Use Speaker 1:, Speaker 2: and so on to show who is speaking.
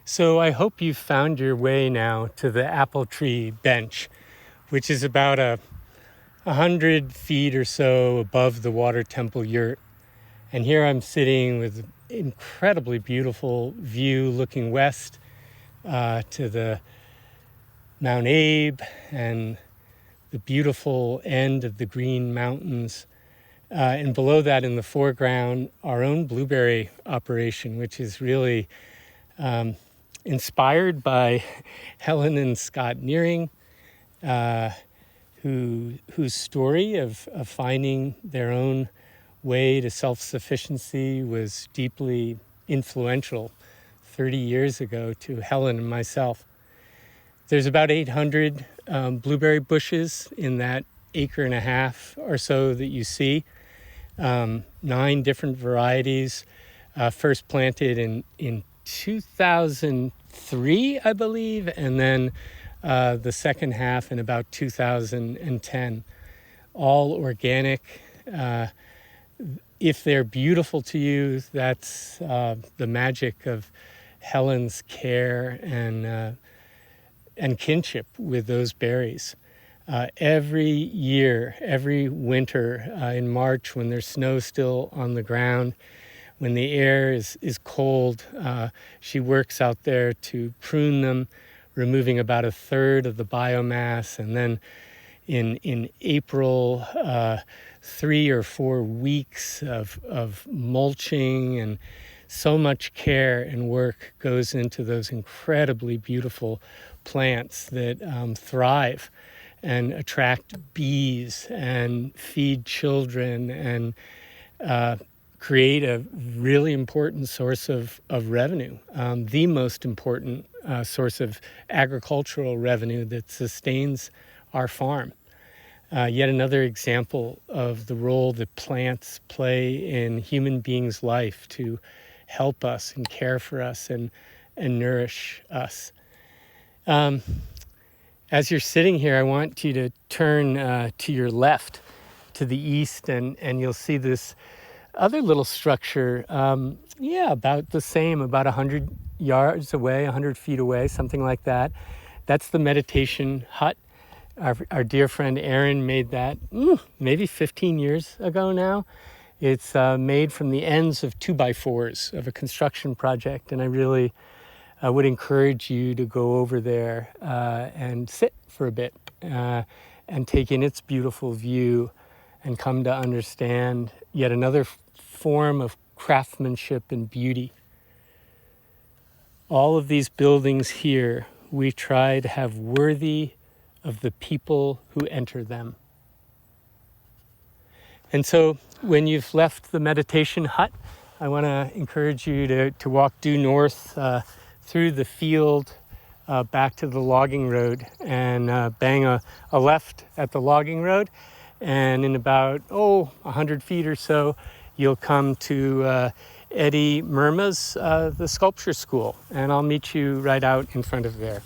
Speaker 1: So I hope you've found your way now to the apple tree bench, which is about 100 feet or so above the Water Temple yurt. And here I'm sitting with an incredibly beautiful view looking west to the Mount Abe and the beautiful end of the Green Mountains. And below that in the foreground, our own blueberry operation, which is really inspired by Helen and Scott Nearing, whose story of finding their own way to self-sufficiency was deeply influential 30 years ago to Helen and myself. There's about 800 blueberry bushes in that acre and a half or so that you see. 9 different varieties, first planted in 2003, I believe, and then the second half in about 2010. All organic. If they're beautiful to you, that's the magic of Helen's care and kinship with those berries. Every year, every winter, in March, when there's snow still on the ground, when the air is cold, she works out there to prune them, removing about a third of the biomass. And then in April, 3 or 4 weeks of mulching, and so much care and work goes into those incredibly beautiful plants that thrive and attract bees and feed children and create a really important source of revenue, the most important source of agricultural revenue that sustains our farm. Yet another example of the role that plants play in human beings' life to help us and care for us and nourish us. As you're sitting here, I want you to turn to your left, to the east, and you'll see this other little structure, about the same, about 100 yards away, 100 feet away, something like that. That's the meditation hut. Our dear friend Aaron made that maybe 15 years ago now. It's made from the ends of 2x4s of a construction project, and I really would encourage you to go over there and sit for a bit and take in its beautiful view and come to understand yet another form of craftsmanship and beauty. All of these buildings here, we try to have worthy of the people who enter them. And so when you've left the meditation hut, I want to encourage you to walk due north through the field back to the logging road and bang a left at the logging road. And in about 100 feet or so, you'll come to Eddie Murma's the sculpture school, and I'll meet you right out in front of there.